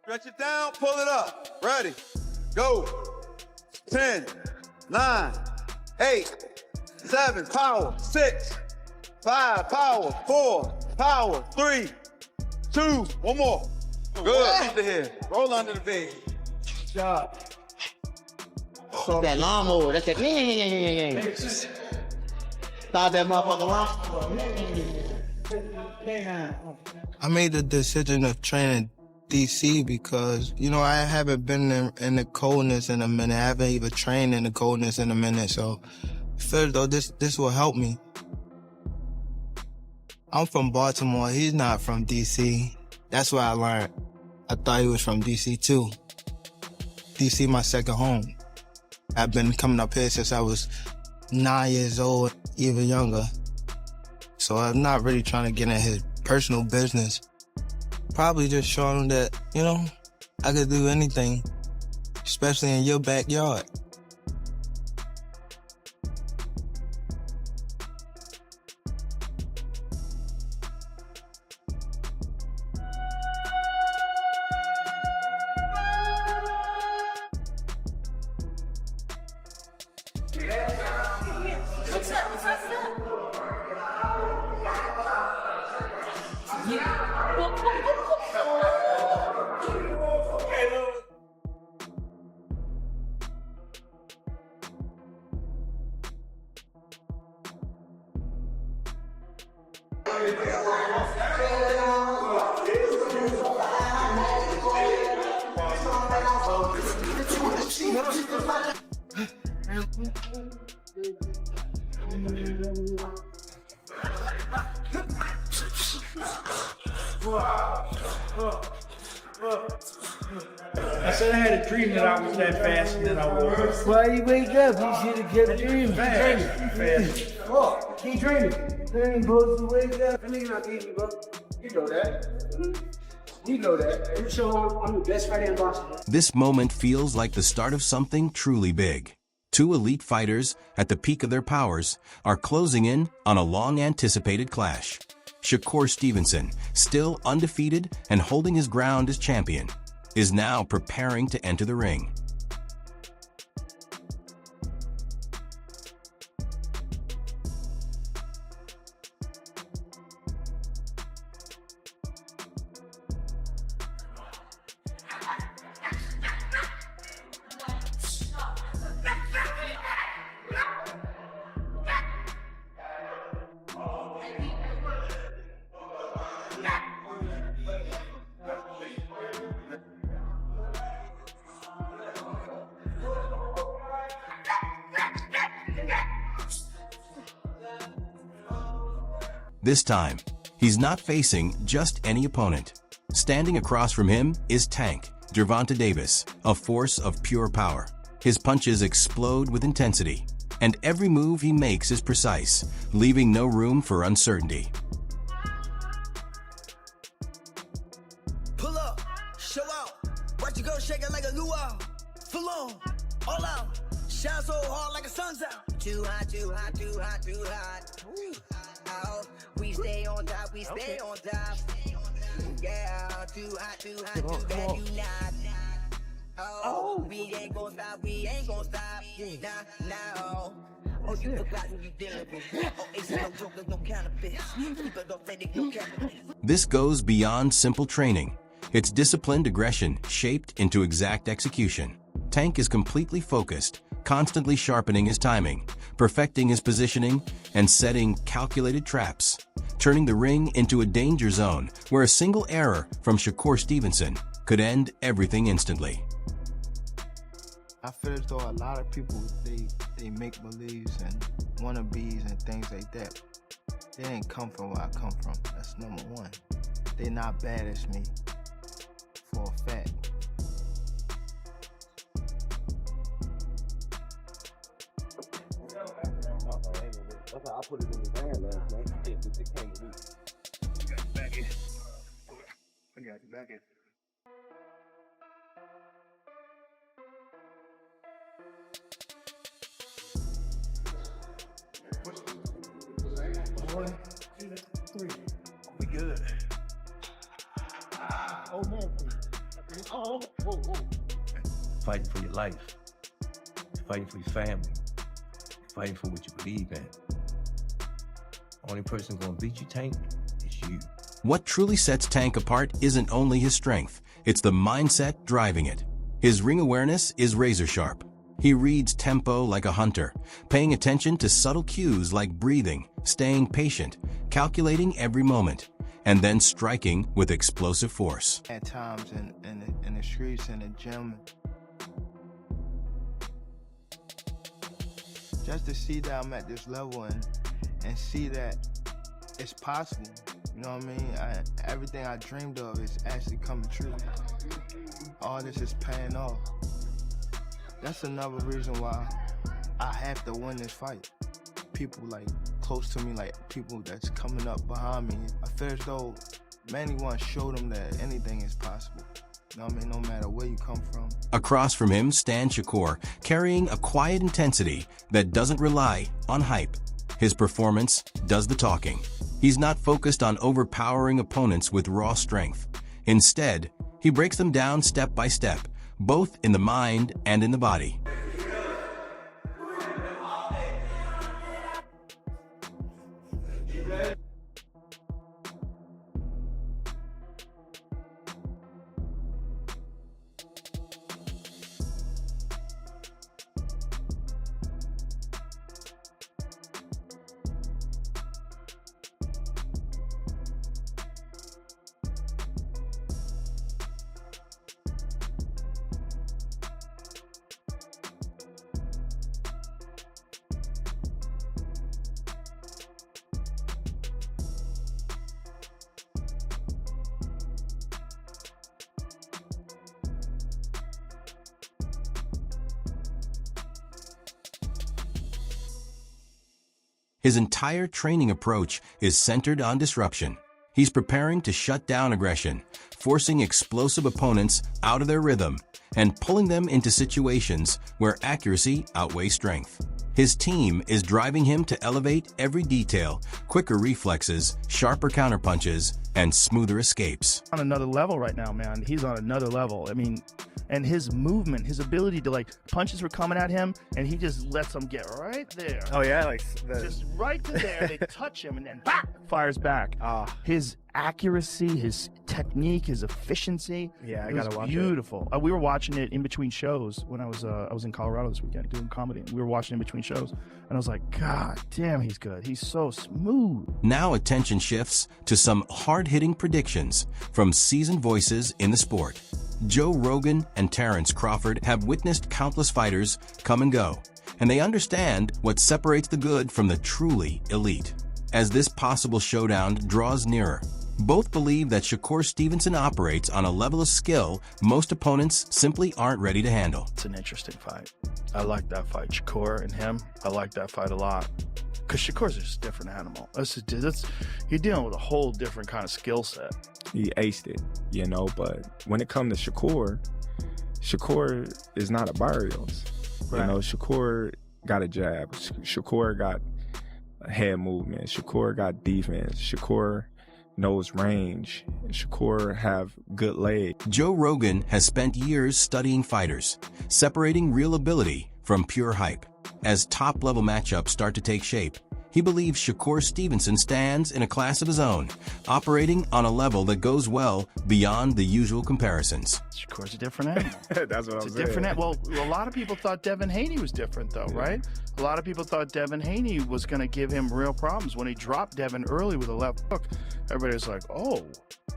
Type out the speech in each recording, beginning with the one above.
Stretch it down, pull it up. Ready, go. 10, 9, 8, 7, power, 6, 5, power, 4, power, 3, 2, one more. Good, under here, roll under the bed. Good job. That lawnmower, that's that. Start that motherfucker lawnmower. I made the decision of training DC because, you know, I haven't been in the coldness in a minute. I haven't even trained in the coldness in a minute. So I feel as though this will help me. I'm from Baltimore. He's not from DC. That's what I learned. I thought he was from DC too. DC my second home. I've been coming up here since I was 9 years old, even younger. So I'm not really trying to get in his personal business. Probably just showing him that, you know, I could do anything, especially in your backyard. I said I had a dream that I was that fast and then I was. Why you wake up? You should have kept dreaming. Fast. Oh, keep dreaming. Dreaming, bro, to wake up. That nigga not easy, bro. You know that. You know that. You show I'm the best fighter in boxing. This moment feels like the start of something truly big. Two elite fighters, at the peak of their powers, are closing in on a long-anticipated clash. Shakur Stevenson, still undefeated and holding his ground as champion, is now preparing to enter the ring. This time, he's not facing just any opponent. Standing across from him is Tank, Gervonta Davis, a force of pure power. His punches explode with intensity, and every move he makes is precise, leaving no room for uncertainty. Pull up, show out, watch you go shaking like a luau. Full on, all out, shine so hard like a sun's out. Too hot, too hot, too hot, too hot. Out. We stay on top, we stay on top. Yeah, too hot, too bad, you not. Oh, we ain't gon' stop, we ain't gon' stop. Nah. Oh, you forgot who you dealing with. Oh, it's no jokers, no counterfeits. Keep it authentic, no counterfeits. This goes beyond simple training. It's disciplined aggression shaped into exact execution. Tank is completely focused, constantly sharpening his timing, perfecting his positioning, and setting calculated traps, turning the ring into a danger zone where a single error from Shakur Stevenson could end everything instantly. I feel as though a lot of people, they make believes and wannabes and things like that. They didn't come from where I come from. That's number one. They're not bad as me, for a fact. I put it in the van last night. It came with me. I got you back in. I got you back in. One, two, three. We good. Oh man, Fighting for your life. Fighting for your family. Fighting for what you believe in. Only person gonna beat you, Tank, is you. What truly sets Tank apart isn't only his strength, it's the mindset driving it. His ring awareness is razor sharp. He reads tempo like a hunter, paying attention to subtle cues like breathing, staying patient, calculating every moment, and then striking with explosive force. At times in the streets, in the gym, just to see that I'm at this level and see that it's possible. You know what I mean? Everything I dreamed of is actually coming true. All this is paying off. That's another reason why I have to win this fight. People like close to me, like people that's coming up behind me, I feel as though mainly want to show them that anything is possible. You know what I mean? No matter where you come from. Across from him stands Shakur, carrying a quiet intensity that doesn't rely on hype. His performance does the talking. He's not focused on overpowering opponents with raw strength. Instead, he breaks them down step by step, both in the mind and in the body. His entire training approach is centered on disruption. He's preparing to shut down aggression, forcing explosive opponents out of their rhythm, and pulling them into situations where accuracy outweighs strength. His team is driving him to elevate every detail, quicker reflexes, sharper counterpunches, and smoother escapes. On another level right now, man. He's on another level. I mean, and his movement, his ability to, like, punches were coming at him, and he just lets them get right there. Oh yeah, like just right to there. They touch him, and then fires back. His accuracy, his technique, his efficiency. Yeah, I it gotta was watch beautiful. We were watching it in between shows when I was in Colorado this weekend doing comedy. And we were watching in between shows, and I was like, God damn, he's good. He's so smooth. Now attention shifts to some hard-hitting predictions from seasoned voices in the sport. Joe Rogan and Terrence Crawford have witnessed countless fighters come and go, and they understand what separates the good from the truly elite. As this possible showdown draws nearer, both believe that Shakur Stevenson operates on a level of skill most opponents simply aren't ready to handle. It's an interesting fight. I like that fight. Shakur and him, I like that fight a lot. Because Shakur's just a different animal. You're dealing with a whole different kind of skill set. He aced it, you know, but when it comes to Shakur is not a Barrios. Right. You know, Shakur got a jab. Shakur got a head movement. Shakur got defense. Shakur knows range. Shakur have good legs. Joe Rogan has spent years studying fighters, separating real ability from pure hype. As top-level matchups start to take shape, he believes Shakur Stevenson stands in a class of his own, operating on a level that goes well beyond the usual comparisons. Shakur's a different animal. That's what I'm saying. Different. Well, a lot of people thought Devin Haney was different, though, right? A lot of people thought Devin Haney was going to give him real problems. When he dropped Devin early with a left hook, everybody was like, oh,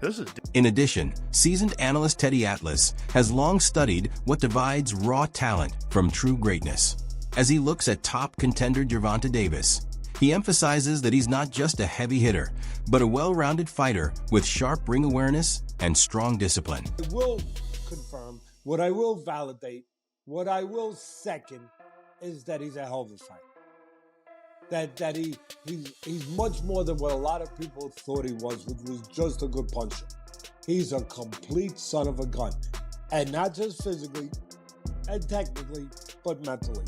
this is... In addition, seasoned analyst Teddy Atlas has long studied what divides raw talent from true greatness. As he looks at top contender Gervonta Davis, he emphasizes that he's not just a heavy hitter, but a well-rounded fighter with sharp ring awareness and strong discipline. I will confirm, what I will validate, what I will second is that he's a hell of a fighter. That he's much more than what a lot of people thought he was, which was just a good puncher. He's a complete son of a gun. And not just physically and technically, but mentally.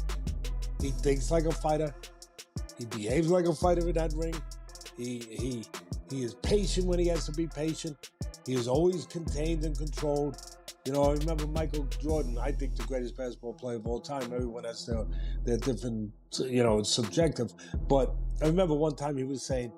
He thinks like a fighter. He behaves like a fighter in that ring. He is patient when he has to be patient. He is always contained and controlled. You know, I remember Michael Jordan, I think the greatest basketball player of all time. Everyone has their different, you know, it's subjective. But I remember one time he was saying,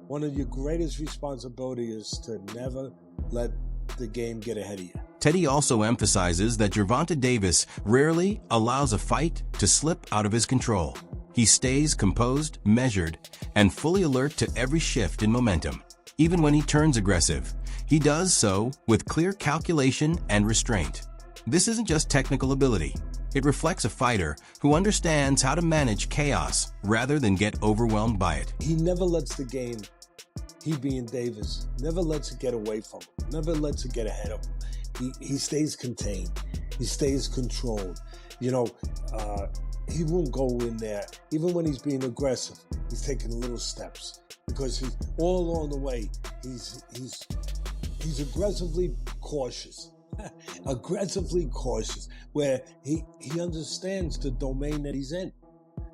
one of your greatest responsibilities is to never let the game get ahead of you. Teddy also emphasizes that Gervonta Davis rarely allows a fight to slip out of his control. He stays composed, measured, and fully alert to every shift in momentum. Even when he turns aggressive, he does so with clear calculation and restraint. This isn't just technical ability. It reflects a fighter who understands how to manage chaos rather than get overwhelmed by it. He never lets the game, he being Davis, never lets it get away from him, never lets it get ahead of him. He stays contained. He stays controlled. You know, he won't go in there. Even when he's being aggressive, he's taking little steps because he's all along the way. He's aggressively cautious. Aggressively cautious, where he understands the domain that he's in.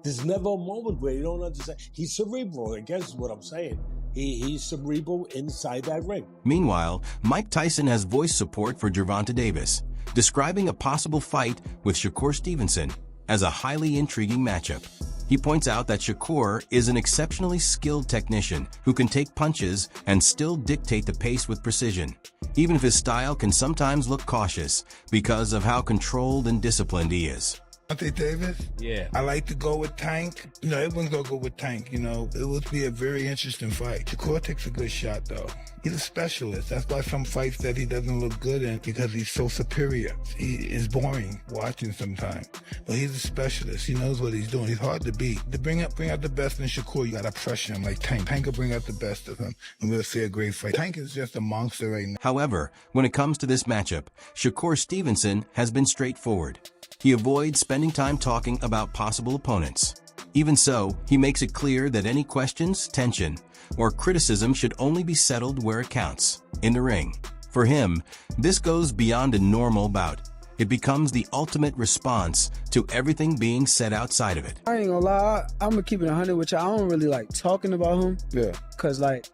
There's never a moment where you don't understand. He's cerebral, I guess is what I'm saying. He's cerebral inside that ring. Meanwhile, Mike Tyson has voiced support for Gervonta Davis, describing a possible fight with Shakur Stevenson as a highly intriguing matchup. He points out that Shakur is an exceptionally skilled technician who can take punches and still dictate the pace with precision, even if his style can sometimes look cautious because of how controlled and disciplined he is. Gervonta Davis? Yeah. I like to go with Tank. You know, everyone's going to go with Tank, you know. It would be a very interesting fight. Shakur takes a good shot, though. He's a specialist. That's why some fights that he doesn't look good in, because he's so superior. He is boring watching sometimes. But he's a specialist. He knows what he's doing. He's hard to beat. To bring out the best in Shakur, you got to pressure him like Tank. Tank will bring out the best of him, and we'll see a great fight. Tank is just a monster right now. However, when it comes to this matchup, Shakur Stevenson has been straightforward. He avoids spending time talking about possible opponents. Even so, he makes it clear that any questions, tension, or criticism should only be settled where it counts, in the ring. For him, this goes beyond a normal bout. It becomes the ultimate response to everything being said outside of it. I ain't gonna lie, I'm gonna keep it 100 with you. I don't really like talking about him. Yeah. Cause like,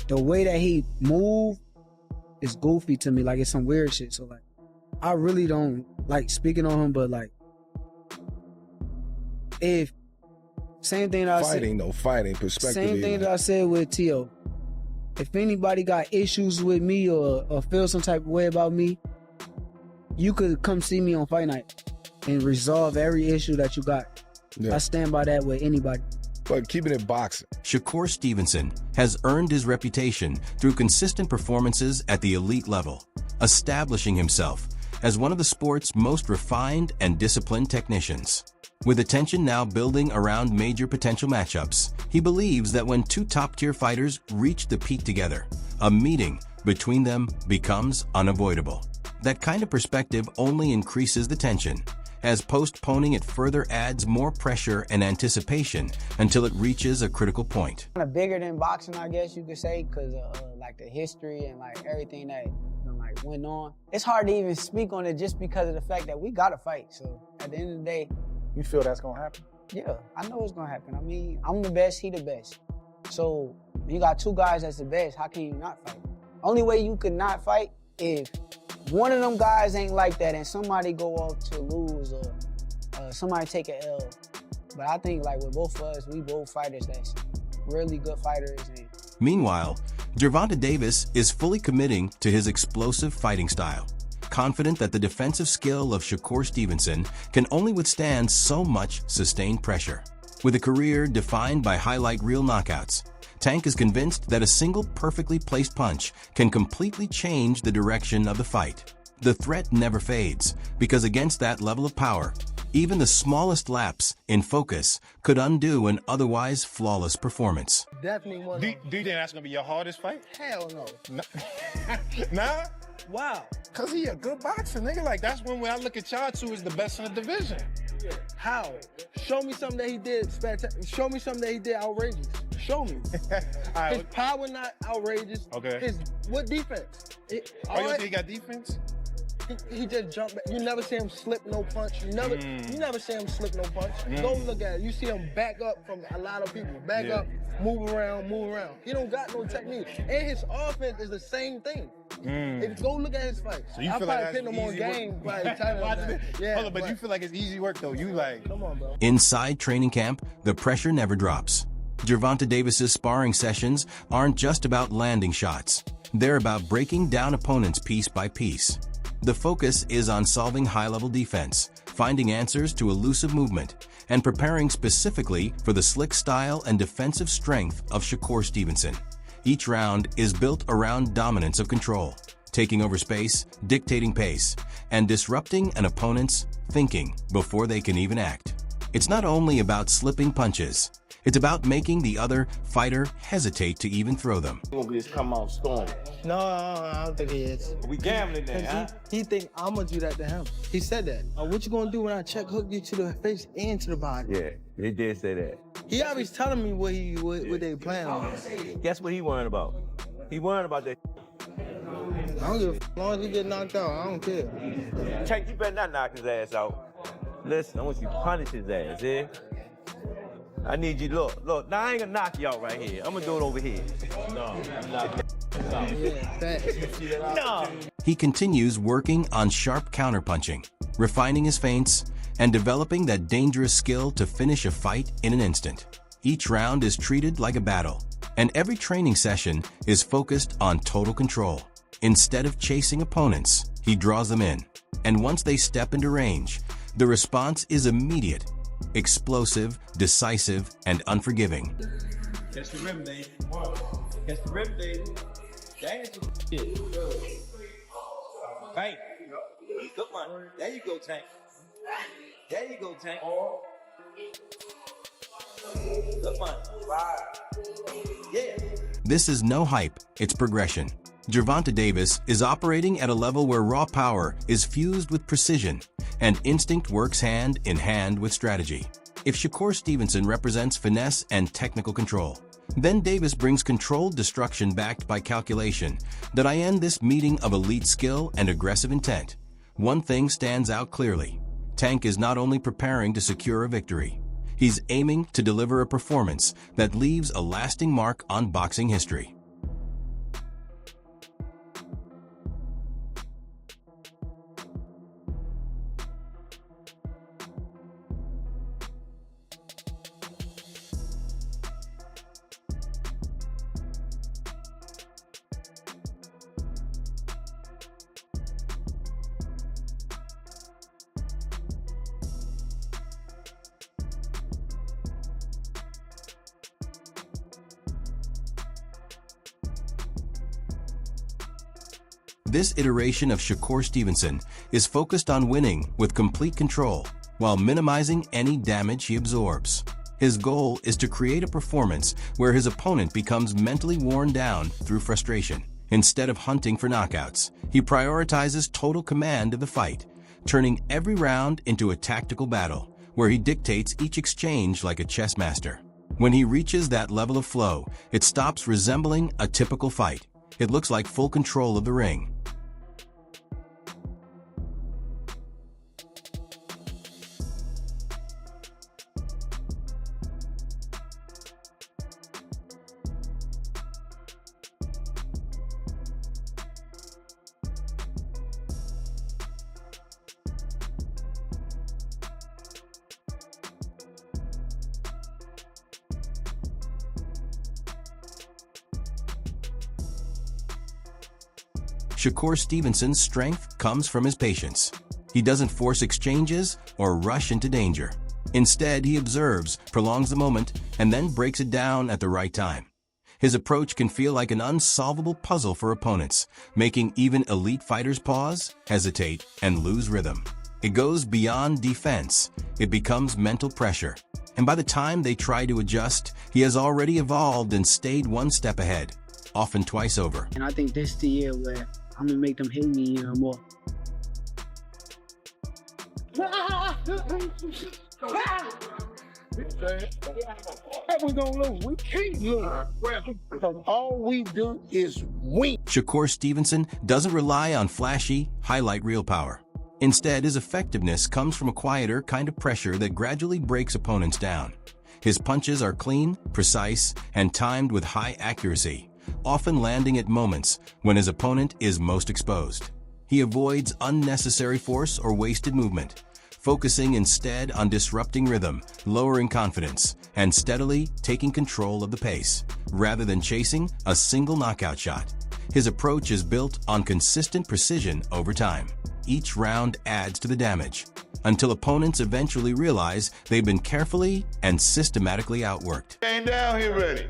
the way that he move is goofy to me. Like, it's some weird shit. So like, I really don't like speaking on him, but like, if same thing that I said, fighting perspective. Same thing that I said with T.O. If anybody got issues with me or feel some type of way about me, you could come see me on fight night and resolve every issue that you got. Yeah. I stand by that with anybody. But keeping it boxing. Shakur Stevenson has earned his reputation through consistent performances at the elite level, establishing himself as one of the sport's most refined and disciplined technicians. With attention now building around major potential matchups, he believes that when two top-tier fighters reach the peak together, a meeting between them becomes unavoidable. That kind of perspective only increases the tension, as postponing it further adds more pressure and anticipation until it reaches a critical point. Kind of bigger than boxing, I guess you could say, because like the history and like everything that like went on. It's hard to even speak on it just because of the fact that we got to fight. So at the end of the day, you feel that's gonna happen? Yeah, I know it's gonna happen. I mean, I'm the best, he the best. So you got two guys that's the best. How can you not fight? Only way you could not fight if one of them guys ain't like that and somebody go off to lose or somebody take an L. But I think like with both of us, we both fighters that's really good fighters. And meanwhile, Gervonta Davis is fully committing to his explosive fighting style, confident that the defensive skill of Shakur Stevenson can only withstand so much sustained pressure. With a career defined by highlight reel knockouts, Tank is convinced that a single perfectly placed punch can completely change the direction of the fight. The threat never fades, because against that level of power, even the smallest lapse in focus could undo an otherwise flawless performance. Definitely one. Do you think that's gonna be your hardest fight? Hell no. Nah? Wow. Cause he a good boxer, nigga. Like that's one way I look at y'all two as the best in the division. How? Show me something that he did spectacular. Show me something that he did outrageous. Show me. Right. His power not outrageous. Okay. What defense? You think he got defense? He just jumped back. You never see him slip no punch. You never see him slip no punch. Go look at it. You see him back up from a lot of people. Back up, move around. He don't got no technique. And his offense is the same thing. If go look at his fight, So you I feel probably like pick that's him on easy game. work? Probably tighter than that. Yeah, Hold on, but you feel like it's easy work though. You like, come on, bro. Inside training camp, the pressure never drops. Gervonta Davis's sparring sessions aren't just about landing shots. They're about breaking down opponents piece by piece. The focus is on solving high-level defense, finding answers to elusive movement, and preparing specifically for the slick style and defensive strength of Shakur Stevenson. Each round is built around dominance of control, taking over space, dictating pace, and disrupting an opponent's thinking before they can even act. It's not only about slipping punches, it's about making the other fighter hesitate to even throw them. He won't just come out storming. No, I don't think he is. We gambling then, huh? He think I'm gonna do that to him. He said that. What you gonna do when I check hook you to the face and to the body? Yeah, he did say that. He always telling me what they plan on. Guess what he worrying about? He worrying about that. I don't give a f. As long as he get knocked out, I don't care. Tank, you better not knock his ass out. Listen, I want you to punish his ass, eh? I need you, look, now I ain't gonna knock you out right here. I'm gonna do it over here. No. No. He continues working on sharp counterpunching, refining his feints, and developing that dangerous skill to finish a fight in an instant. Each round is treated like a battle, and every training session is focused on total control. Instead of chasing opponents, he draws them in, and once they step into range, the response is immediate, explosive, decisive, and unforgiving. Catch the rim, baby. Catch the rim, baby. Dance shit. Right. Good one. There you go, Tank. There you go, Tank. Good one. Yeah. This is no hype, it's progression. Gervonta Davis is operating at a level where raw power is fused with precision, and instinct works hand in hand with strategy. If Shakur Stevenson represents finesse and technical control, then Davis brings controlled destruction backed by calculation. That I end this meeting of elite skill and aggressive intent. One thing stands out clearly. Tank is not only preparing to secure a victory, he's aiming to deliver a performance that leaves a lasting mark on boxing history. This iteration of Shakur Stevenson is focused on winning with complete control while minimizing any damage he absorbs. His goal is to create a performance where his opponent becomes mentally worn down through frustration. Instead of hunting for knockouts, he prioritizes total command of the fight, turning every round into a tactical battle where he dictates each exchange like a chess master. When he reaches that level of flow, it stops resembling a typical fight. It looks like full control of the ring. Shakur Stevenson's strength comes from his patience. He doesn't force exchanges or rush into danger. Instead, he observes, prolongs the moment, and then breaks it down at the right time. His approach can feel like an unsolvable puzzle for opponents, making even elite fighters pause, hesitate, and lose rhythm. It goes beyond defense. It becomes mental pressure. And by the time they try to adjust, he has already evolved and stayed one step ahead, often twice over. And I think this is the year where I'm gonna make them hate me even more. We're gonna lose. We can't lose. Because all we do is win. Shakur Stevenson doesn't rely on flashy, highlight reel power. Instead, his effectiveness comes from a quieter kind of pressure that gradually breaks opponents down. His punches are clean, precise, and timed with high accuracy, often landing at moments when his opponent is most exposed. He avoids unnecessary force or wasted movement, focusing instead on disrupting rhythm, lowering confidence, and steadily taking control of the pace, rather than chasing a single knockout shot. His approach is built on consistent precision over time. Each round adds to the damage, until opponents eventually realize they've been carefully and systematically outworked. Ain't down here ready.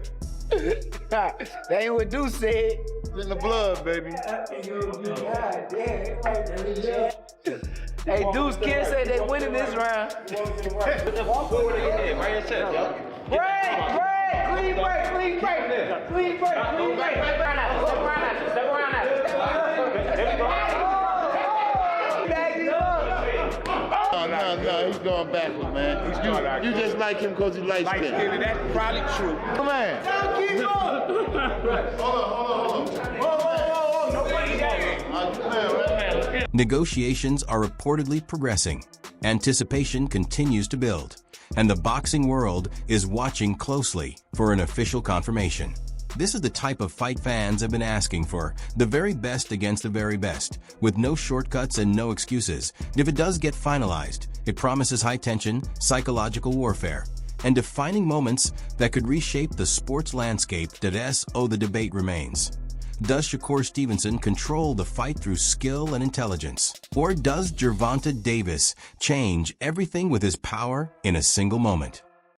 That ain't what Deuce said. It's in the blood, baby. Hey, Deuce Kid said they winning this round. Clean break. Step around No, he's going backwards, man. You just like him because he likes him. That's probably true. Come on. Hold on. Negotiations are reportedly progressing. Anticipation continues to build, and the boxing world is watching closely for an official confirmation. This is the type of fight fans have been asking for, the very best against the very best, with no shortcuts and no excuses. And if it does get finalized, it promises high-tension, psychological warfare, and defining moments that could reshape the sports landscape. The debate remains. Does Shakur Stevenson control the fight through skill and intelligence? Or does Gervonta Davis change everything with his power in a single moment?